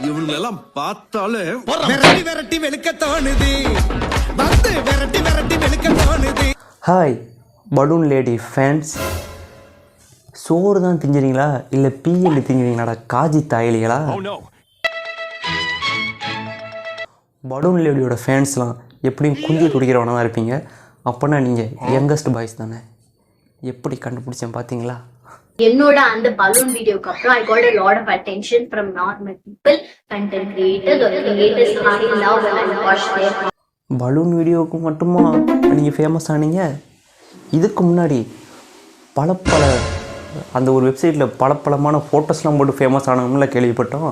இவங்களெல்லாம் பார்த்தாலே விரட்டி விரட்டி வெளுக்க தோணுது, வந்து விரட்டி விரட்டி வெளுக்க தோணுது. ஹாய் பலூன் லேடி ஃபேன்ஸ், சோறு தான் திங்கிறீங்களா இல்லை பிஎல் திங்கிறீங்களாடா காஜி தாயிலிகளா? பலூன் லேடியோட ஃபேன்ஸ்லாம் எப்படியும் குஞ்சு துடிக்கிறவனா தான் இருப்பீங்க. அப்போனா நீங்கள் யங்கஸ்ட் பாய்ஸ் தானே. எப்படி கண்டுபிடிச்சேன் பார்த்தீங்களா? என்னோட அந்த பலூன் வீடியோக்கு அப்புறம் I got a lot of attention from normal people, content creators or creators who are in love when I watch their. Balloon வீடியோவுக்கு மட்டுமா நீங்கள் ஃபேமஸ் ஆனீங்க? இதுக்கு முன்னாடி பல அந்த ஒரு வெப்சைட்டில் பலமான ஃபோட்டோஸ்லாம் போட்டு ஃபேமஸ் ஆனவங்கள கேள்விப்பட்டோம்.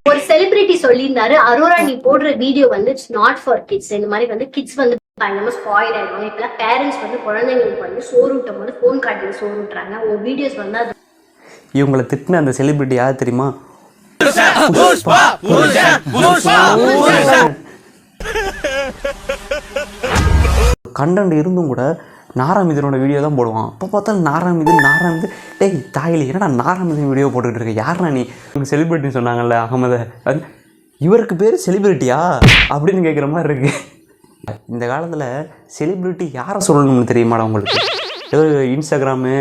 ஒரு செலிபிரிட்டி சொல்லியிருந்தாரு, அரோரா நீ போடுற வீடியோ வந்து இட்ஸ் நாட் ஃபார் கிட்ஸ். இந்த மாதிரி வந்து கிட்ஸ் வந்து பயங்கரமா ஸ்பாயில் ஆயிடும். இப்பெல்லாம் பேரண்ட்ஸ் வந்து குழந்தைங்களுக்கு வந்து சோறு ஊட்டும் போது ஃபோன் காட்டி சோறு ஊட்டுறாங்க. ஒரு வீடியோஸ் வந்து அது இவங்களை திட்டின அந்த செலிபிரிட்டி யார் தெரியுமா? கண்டென்ட் இருந்தும் கூட நாராமிதனோட வீடியோ தான் போடுவான். அப்போ பார்த்தா நாராமிதன் டேய் தாயிலி என்னடா நாராமிதன் வீடியோ போட்டுக்கிட்டு இருக்க? யாருனா நீ? செலிபிரிட்டின்னு சொன்னாங்கல்ல அகமத, இவருக்கு பேர் செலிபிரிட்டியா அப்படின்னு கேட்குற மாதிரி இருக்கு. இந்த காலத்தில் செலிபிரிட்டி யாரை சொல்லணும்னு தெரியுமாடா உங்களுக்கு? ஏதோ இன்ஸ்டாகிராமு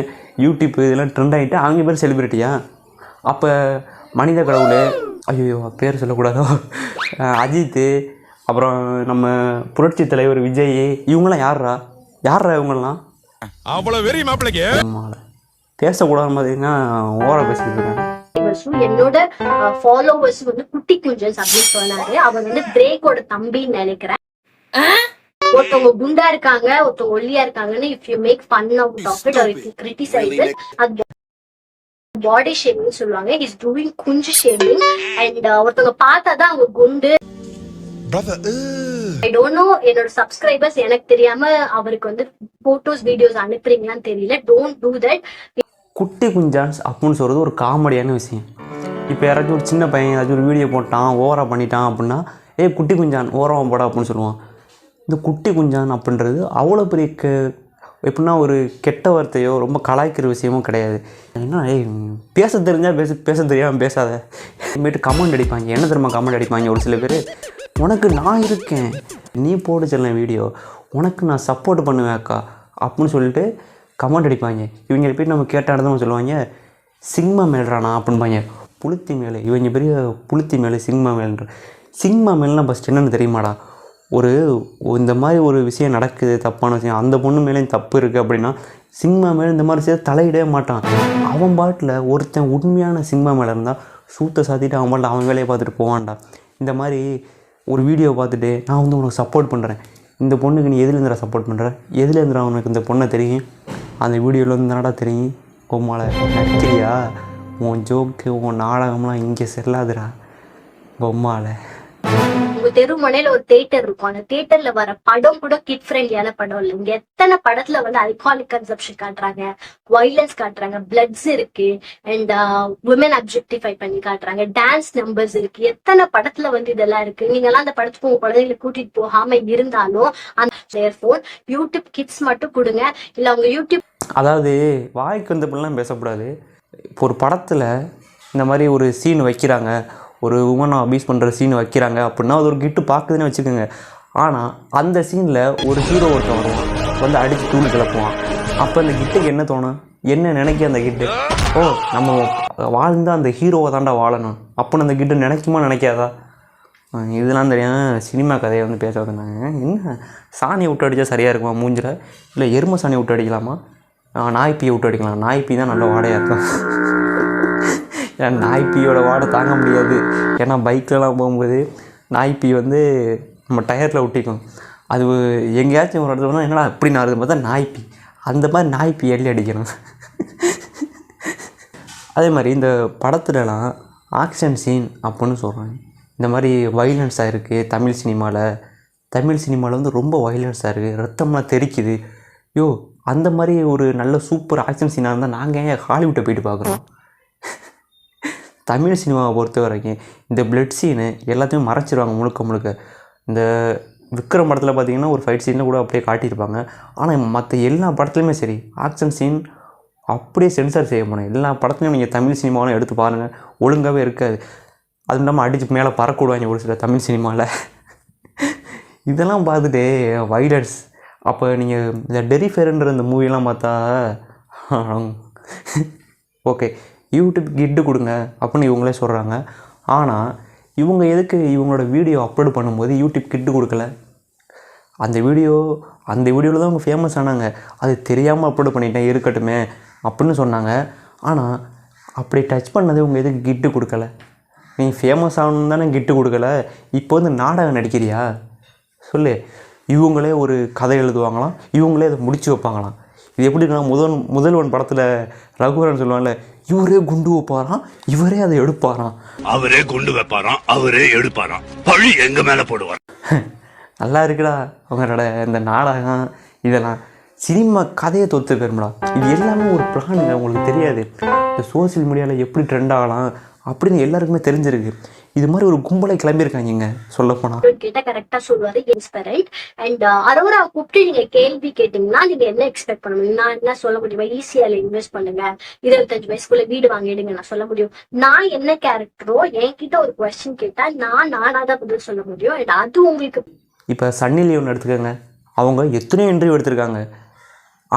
யூடியூப்பு இதெல்லாம் ட்ரெண்ட் ஆகிட்டு அவங்க பேர் செலிபிரிட்டியா? அப்போ மனித கடவுள், ஐயோ பேர் சொல்லக்கூடாதோ, அஜித்து, அப்புறம் நம்ம புரட்சி தலைவர் விஜய், இவங்களாம் யாரா இவங்கெல்லாம்? அவ்வளோ வெறி மாப்பிளைக்கு பேசக்கூடாது பார்த்தீங்கன்னா ஓவரா பேசிட்டு இருக்காங்க. என்னோட ஃபாலோவர்ஸ் வந்து குட்டி குஞ்சன்ஸ் அப்படின்னு சொன்னாரு. அவர் வந்து பிரேக்கோட தம்பின்னு நினைக்கிறேன். ஒருத்தவங்க குண்டா இருக்காங்க, ஒருத்தவங்க ஒல்லியா இருக்காங்கன்னு if you make fun out of it or if you criticise it, அது பாடி ஷேமிங் சொல்லுவாங்க. இஸ் டூயிங் குஞ்சு ஷேமிங். அண்ட் ஒருத்தவங்க பார்த்தாதான் அவங்க குண்டு. ஐ டோன்ட் நோ, என்னோட சப்ஸ்கிரைபர்ஸ் எனக்கு தெரியாம அவருக்கு வந்து போட்டோஸ் வீடியோஸ் அனுப்புறீங்களான்னு தெரியல. Don't do that. குட்டி குஞ்சான்ஸ் அப்படின்னு சொல்கிறது ஒரு காமெடியான விஷயம். இப்போ யாராச்சும் ஒரு சின்ன பையன் ஏதாச்சும் ஒரு வீடியோ போட்டான் ஓவரா பண்ணிட்டான் அப்படின்னா, குட்டி குஞ்சான் ஓரமாக போடா அப்படின்னு சொல்லுவான். இந்த குட்டி குஞ்சான் அப்படின்றது அவ்வளோ பெரிய எப்படின்னா ஒரு கெட்ட வார்த்தையோ ரொம்ப கலாய்க்கிற விஷயமும் கிடையாது. என்ன பேச தெரிஞ்சால் பேச தெரியாமல் பேசாத. இனிமேட்டு கமெண்ட் அடிப்பாங்க. என்ன தெரியுமா கமெண்ட் அடிப்பாங்க ஒரு சில பேர்? உனக்கு நான் இருக்கேன், நீ போட்டு செல்ல வீடியோ, உனக்கு நான் சப்போர்ட் பண்ணுவேன் அக்கா அப்படின்னு சொல்லிட்டு கமெண்ட் அடிப்பாங்க. இவங்க போய் நம்ம கேட்டானதான் சொல்லுவாங்க, சிங்மா மேல்றானா அப்படின்பாங்க. புளுத்தி மேலே, இவங்க பெரிய புளுத்தி மேலே சிங்மா மேல்ன்ற. சிங்மா மேல்னா ஃபஸ்ட் என்னென்னு தெரியுமாடா? இந்த மாதிரி ஒரு விஷயம் நடக்குது, தப்பான விஷயம், அந்த பொண்ணு மேலேயும் தப்பு இருக்குது அப்படின்னா சிங்மா மேலே இந்த மாதிரி விஷயத்தை தலையிடவே மாட்டான். அவன் பாட்டில் ஒருத்தன் உண்மையான சிங்மா மேலே இருந்தால் சூத்தை சாத்திட்டு அவன் பாட்டில் அவன் வேலையை பார்த்துட்டு போவான்டா. இந்த மாதிரி ஒரு வீடியோ பார்த்துட்டு நான் வந்து உனக்கு சப்போர்ட் பண்ணுறேன், இந்த பொண்ணுக்கு நீ எதுலேருந்துடா சப்போர்ட் பண்ணுற, எதுலேருந்துடா உனக்கு இந்த பொண்ணை தெரியும், அந்த வீடியோவில் வந்து தானடா தெரியும், பொம்மாலை நக்கிரியா, உன் ஜோக்கு உன் நாடகம்லாம் இங்கே செல்லாதுடா பொம்மாலை. உங்க தெருமனையில ஒரு தியேட்டர் இருக்கும். அந்த தியேட்டர்ல வர படம் கூட கிட் ஃப்ரெண்ட்லியான படம் இல்லை. இங்க எத்தனை படத்துல வந்து அல்காலிக் கன்சப்ஷன் காட்டுறாங்க, வயலன்ஸ் காட்டுறாங்க, பிளட்ஸ் இருக்கு, அண்ட் உமன் அப்ஜெக்டிஃபை பண்ணி காட்டுறாங்க, டான்ஸ் நம்பர்ஸ் இருக்கு. எத்தனை படத்துல வந்து இதெல்லாம் இருக்கு. நீங்க எல்லாம் அந்த படத்துக்கு உங்க குழந்தைகளை கூட்டிட்டு போகாம இருந்தாலும் அந்த போன் யூடியூப் கிட்ஸ் மட்டும் கொடுங்க. இல்ல அவங்க யூடியூப், அதாவது வாய்க்கு வந்த பிள்ளைலாம் பேசக்கூடாது. இப்போ ஒரு படத்தில் இந்த மாதிரி ஒரு சீன் வைக்கிறாங்க, ஒரு உமனை அபியூஸ் பண்ணுற சீன் வைக்கிறாங்க அப்படின்னா அது ஒரு கிட்டு பார்க்குதுன்னு வச்சுக்கோங்க. ஆனால் அந்த சீனில் ஒரு ஹீரோ ஒருத்தன் வருவான், வந்து அடித்து தூள் கிளப்புவான். அப்போ அந்த கிட்டுக்கு என்ன தோணும், என்ன நினைக்க அந்த கிட்டு? நம்ம வாழ்ந்தால் அந்த ஹீரோவை தாண்டா வாழணும் அப்படின்னு அந்த கிட்டு நினைக்குமா நினைக்காதா? இதெல்லாம் தெரியாமல் சினிமா கதையை வந்து பேச வந்தாங்க. என்ன சாணியை விட்டு அடித்தா சரியாக இருக்குமா மூஞ்சில், இல்லை எருமை சாணியை விட்டு அடிக்கலாமா, நாய்ப்பியை விட்டு அடிக்கலாம், நாய்ப்பி தான் நல்ல வாடையாக இருக்கும். ஏன்னா நாய்ப்பியோட வாடை தாங்க முடியாது. ஏன்னா பைக்லலாம் போகும்போது நாய்ப்பி வந்து நம்ம டயரில் ஒட்டிக்கும். அது எங்கேயாச்சும் ஒரு இடத்துல என்னடா இப்படி நாருது பார்த்தா நாய்ப்பி, அந்த மாதிரி நாய்ப்பி எள்ளி அடிக்கணும். அதே மாதிரி இந்த படத்துலலாம் ஆக்ஷன் சீன் அப்படின்னு சொல்கிறாங்க. இந்த மாதிரி வைலன்ஸாக இருக்குது தமிழ் சினிமாவில் வந்து ரொம்ப வைலன்ஸாக இருக்குது, ரத்தம்லாம் தெரிக்குது. அந்த மாதிரி ஒரு நல்ல சூப்பர் ஆக்ஷன் சீனாக இருந்தால் நாங்கள் ஏன் ஹாலிவுட்டை போயிட்டு பார்க்குறோம்? தமிழ் சினிமாவை பொறுத்த வரைக்கும் இந்த பிளட் சீனு எல்லாத்தையும் மறைச்சிருவாங்க முழுக்க. இந்த விக்ரம் படத்தில் பார்த்திங்கன்னா ஒரு ஃபைட் சீனில் கூட அப்படியே காட்டியிருப்பாங்க. ஆனால் மற்ற எல்லா படத்துலையுமே சரி ஆக்ஷன் சீன் அப்படியே சென்சார் செய்ய போனேன். எல்லா படத்துலையும் நீங்கள் தமிழ் சினிமாவும் எடுத்து பாருங்கள், ஒழுங்காகவே இருக்காது. அதுவும் இல்லாமல் அடித்து மேலே பறக்கூடுவாங்க ஒரு சில தமிழ் சினிமாவில். இதெல்லாம் பார்த்துட்டு வைலன்ஸ். அப்போ நீங்கள் இந்த டெரிஃபேருன்ற இந்த மூவிலாம் பார்த்தா ஓகே யூடியூப் கிட்டு கொடுங்க அப்படின்னு இவங்களே சொல்கிறாங்க. ஆனால் இவங்க எதுக்கு இவங்களோட வீடியோ அப்லோட் பண்ணும்போது யூடியூப் கிட்டு கொடுக்கல? அந்த வீடியோவில் தான் அவங்க ஃபேமஸ் ஆனாங்க. அது தெரியாமல் அப்லோட் பண்ணிட்டேன் இருக்கட்டுமே அப்படின்னு சொன்னாங்க. ஆனால் அப்படி டச் பண்ணது இவங்க எதுக்கு கிட்டு கொடுக்கல? நீ ஃபேமஸ் ஆகணும் தானே கிட்டு கொடுக்கல. இப்போ வந்து நாடகம் நடிக்கிறியா சொல்லு. இவங்களே ஒரு கதை எழுதுவாங்களாம், இவங்களே அதை முடிச்சு வைப்பாங்களாம். இது எப்படின்னா முதல்வன் படத்தில் ரகுவரன் சொல்லுவாங்கல்ல, இவரே குண்டு வைப்பாராம், இவரே அதை எடுப்பாராம். அவரே குண்டு வைப்பாராம், அவரே எடுப்பாராம், பழி எங்க மேல போடுவார். நல்லா இருக்குடா அவங்களோட இந்த நாடகம். இதெல்லாம் சினிமா கதையை தொத்து பெருமடா. இது எல்லாமே ஒரு பிளானுங்க, உங்களுக்கு தெரியாது. இந்த சோசியல் மீடியாவில் எப்படி ட்ரெண்ட் ஆகலாம் அப்படின்னு எல்லாருக்குமே தெரிஞ்சிருக்கு. இது மாதிரி ஒரு கும்பலை கிளம்பியிருக்காங்க சொல்லப்போனால். கேட்டால் கரெக்டாக சொல்லுவார் இன்ஸ்பைரண்ட். அண்ட் அரோரா கூப்பிட்டு நீங்கள் கேள்வி கேட்டிங்கன்னா நீங்கள் என்ன எக்ஸ்பெக்ட் பண்ண முடியும்? நான் என்ன சொல்ல முடியுமா? ஈஸியால இன்வெஸ்ட் பண்ணுங்க, 25 வயசுக்குள்ள வீடு வாங்கிடுங்க நான் சொல்ல முடியும். நான் என்ன கேரக்டரோ என்கிட்ட ஒரு கொஸ்டின் கேட்டால் நானாக தான் பதில் சொல்ல முடியும். அண்ட் அது உங்களுக்கு இப்போ சன்னி லியோன் எடுத்துக்கோங்க. அவங்க எத்தனையோ இன்டர்வியூ எடுத்திருக்காங்க.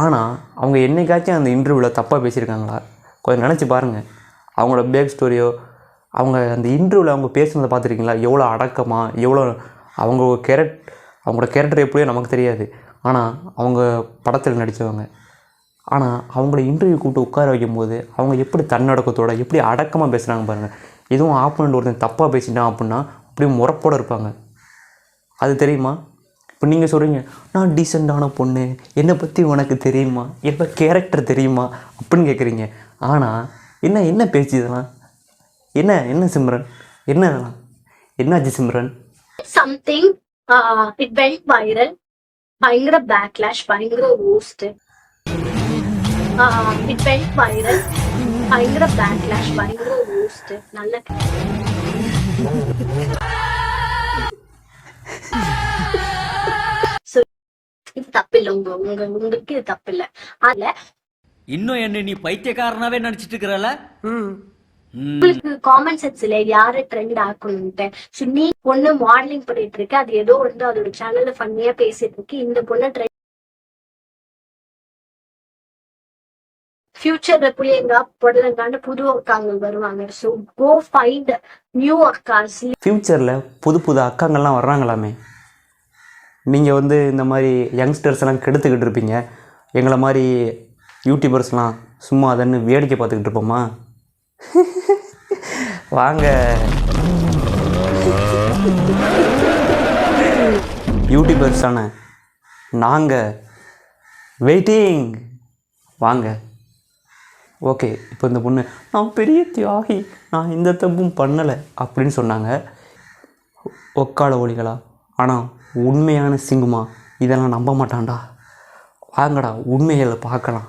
ஆனால் அவங்க என்னைக்காச்சும் அந்த இன்டர்வியூவில் தப்பாக பேசியிருக்காங்களா? கொஞ்சம் நினச்சி பாருங்கள். அவங்களோட பேக் ஸ்டோரியோ, அவங்க அந்த இன்டர்வியூவில் அவங்க பேசுனதை பார்த்துருக்கீங்களா? எவ்வளோ அடக்கமாக, எவ்வளோ அவங்களோட கேரக்டர் எப்படியோ நமக்கு தெரியாது. ஆனால் அவங்க படத்தில் நடித்தவங்க. ஆனால் அவங்கள இன்டர்வியூ கூப்பிட்டு உட்கார வைக்கும்போது அவங்க எப்படி தன்னடக்கத்தோடு எப்படி அடக்கமாக பேசுகிறாங்க பாருங்கள். எதுவும் ஆப்போனண்ட் ஒருத்தன் தப்பாக பேசிட்டான் அப்படின்னா அப்படியே முறப்போடு இருப்பாங்க. அது தெரியுமா? இப்போ நீங்கள் சொல்கிறீங்க, நான் டீசெண்டான பொண்ணு, என்னை பற்றி உனக்கு தெரியுமா, எப்போ கேரக்டர் தெரியுமா அப்படின்னு கேட்குறீங்க. ஆனால் என்ன பேச்சு இதெல்லாம்? என்ன சிம்ரன், என்ன இதெல்லாம் என்னாச்சு Simran? Something it went viral. பயங்கர பேக்லாஷ், பயங்கர ரோஸ்ட். It went viral. பயங்கர பேக்லாஷ், பயங்கர ரோஸ்ட். நல்ல இது தப்பில்லை. உங்களுக்கு இது தப்பில்லை. அதுல இன்னும் என்ன நீ பைத்தியக்காரனாவே நினைச்சிட்டு இருக்கிறல? உங்களுக்கு காமன் சென்ஸ் இல்ல யாரு ட்ரெண்ட் ஆக்கணும்ட்டு. சோ நீ பொண்ணு மாடலிங் பண்ணிட்டு இருக்கு, அது ஏதோ வந்து அதோட சேனல்ல ஃபன்னியா பேசிட்டு இருக்கு. இந்த பொண்ணு ட்ரெண்ட் ஃபியூச்சர்ல புள்ளைங்க பொடலங்காண்டு புது அக்காங்க வருவாங்க. ஸோ கோ ஃபைண்ட் நியூ அக்காஸ். ஃப்யூச்சரில் புது அக்காங்கள்லாம் வர்றாங்களாமே. நீங்கள் வந்து இந்த மாதிரி யங்ஸ்டர்ஸ் எல்லாம் கெடுத்துக்கிட்டு இருப்பீங்க. எங்களை மாதிரி யூடியூபர்ஸ்லாம் சும்மா அதன்னு வேடிக்கை பார்த்துக்கிட்டு இருப்போமா? வாங்க யூடியூபர்ஸ் தானே நாங்கள், வெயிட்டிங், வாங்க. ஓகே, இப்போ இந்த பொண்ணு நான் பெரிய தியாகி, நான் இந்த தப்பும் பண்ணலை அப்படின்னு சொன்னாங்க. ஒக்கால ஒளிகளா? ஆனால் உண்மையான சிங்கமா இதெல்லாம் நம்ப மாட்டான்டா. வாங்கடா உண்மைகளை பார்க்கலாம்.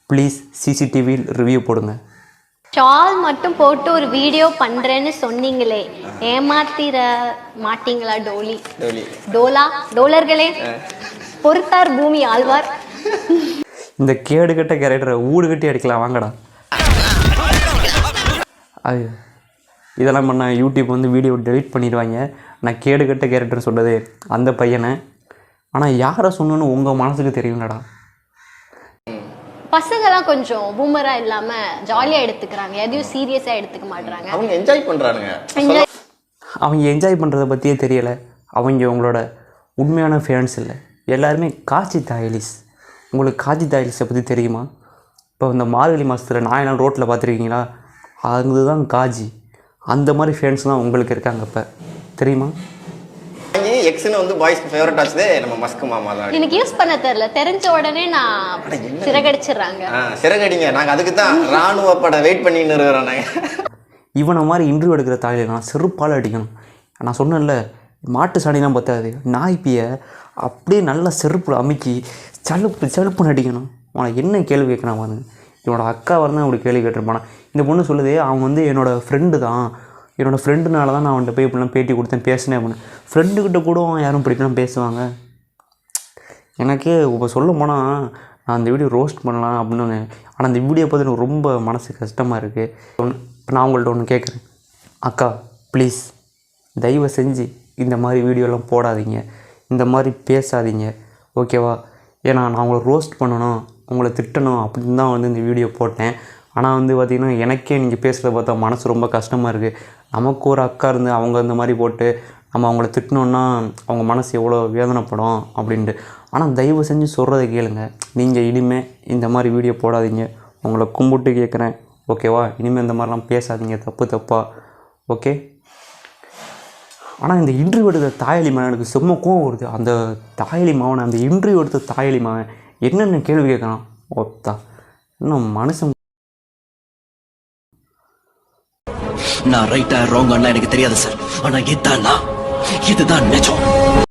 ப்ளீஸ் சிசிடிவியில் ரிவ்யூ போடுங்க. ஷால் மட்டும் போட்டு ஒரு வீடியோ பண்றேன்னு சொன்னீங்களே, ஏமாத்திர மாட்டீங்களா? டோலர்களே, பொறுத்தார் பூமி ஆழ்வார். இந்த கேடுகட்ட கேரக்டரை ஊடு கட்டி அடிக்கலாம் வாங்கடா. அது இதெல்லாம் பண்ணால் யூடியூப் வந்து வீடியோ டெலிட் பண்ணிடுவாங்க. நான் கேடுகட்ட கேரக்டர் சொன்னது அந்த பையனை. ஆனால் யாரை சொன்னோன்னு உங்கள் மனசுக்கு தெரியும்லடா. பசங்கெல்லாம் கொஞ்சம் பூமரா இல்லாம ஜாலியா எடுத்துக்கிறாங்க, எதையும் சீரியஸா எடுத்துக்க மாட்டாங்க. அவங்க என்ஜாய் பண்றாங்க. அவங்க என்ஜாய் பண்ணுறதை பற்றியே தெரியலை. அவங்க உங்களோட உண்மையான ஃபேன்ஸ் இல்லை, எல்லாருமே காட்சி தாயலிஸ். உங்களுக்கு காட்சி தாயலிஸை பற்றி தெரியுமா? இப்போ இந்த மார்கழி மாதத்தில் நாயெல்லாம் ரோட்டில் பார்த்துருக்கீங்களா? அதுதான் காஜி. அந்த மாதிரி ஃபேன்ஸ்லாம் உங்களுக்கு இருக்காங்க. இப்போ தெரியுமா? எக்ஸ்னு வந்து பாய்ஸ்க்கு ஃபேவரட் ஆச்சதே நம்ம மஸ்க் மாமா தான். எனக்கு யூஸ் பண்ண தெரியல, தெரிஞ்ச உடனே நான் சிறகடிச்சிடுறாங்க. சிறகடிங்க, நாங்கள் அதுக்கு தான் ராணுவ பட வெயிட் பண்ணின்னு இருக்கிறோம். நாங்கள் இவனை மாதிரி இன்டர்வியூ எடுக்கிற தாயில நான் செருப்பால் அடிக்கணும். நான் சொன்னேன்ல, மாட்டு சாணிலாம் பத்தாது, நாய்ப்பியை அப்படியே நல்லா செருப்பில் அமுக்கி செலுப்புன்னு அடிக்கணும். அவனை என்ன கேள்வி கேட்கணும் பாருங்க. என்னோடய அக்கா வரதான் அப்படி கேள்வி கேட்டிருப்பானா. இந்த பொண்ணு சொல்லுது, அவன் வந்து என்னோடய ஃப்ரெண்டு தான், என்னோடய ஃப்ரெண்டுனால தான் நான் அவன்கிட்ட போய் இப்படிலாம் பேட்டி கொடுத்தேன் பேசினேன் அப்படின்னு. ஃப்ரெண்டுக்கிட்ட கூட யாரும் இப்படிலாம் பேசுவாங்க? எனக்கு இப்போ சொல்ல போனால் நான் அந்த வீடியோ ரோஸ்ட் பண்ணலாம் அப்படின்னு. ஆனால் அந்த வீடியோ பார்த்து எனக்கு ரொம்ப மனசு கஷ்டமாக இருக்குது. நான் உங்கள்கிட்ட ஒன்று கேட்குறேன், அக்கா ப்ளீஸ் தயவு செஞ்சு இந்த மாதிரி வீடியோலாம் போடாதீங்க, இந்த மாதிரி பேசாதீங்க, ஓகேவா? ஏன்னா நான் உங்களை ரோஸ்ட் பண்ணணும், உங்களை திட்டணும் அப்படின்னு தான் வந்து இந்த வீடியோ போட்டேன். ஆனால் வந்து பார்த்திங்கன்னா எனக்கே நீங்கள் பேசுகிறத பார்த்தா மனசு ரொம்ப கஷ்டமாக இருக்குது. நமக்கு ஒரு அக்கா இருந்து அவங்க இந்த மாதிரி போட்டு நம்ம அவங்கள திட்டினோன்னா அவங்க மனசு எவ்வளோ வேதனைப்படும் அப்படின்ட்டு. ஆனால் தயவு செஞ்சு சொல்கிறத கேளுங்க, நீங்கள் இனிமேல் இந்த மாதிரி வீடியோ போடாதீங்க, உங்களை கும்பிட்டு கேட்குறேன், ஓகேவா? இனிமேல் இந்த மாதிரிலாம் பேசாதீங்க, தப்பா, ஓகே? ஆனால் இந்த இன்டர்வியூ எடுத்த தாயலி மாவன் எனக்கு செம்ம கோவம் வருது. அந்த தாயலி மாவனை, அந்த இன்டர்வியூ எடுத்த தாயலி மாவன் என்னென்ன கேள்வி கேட்குறான் ஒத்தா, இன்னும் மனுஷன். நான் ரைட்டா ராங்கான்னு எனக்கு தெரியாது சார், ஆனா இதுதான் நிஜம்.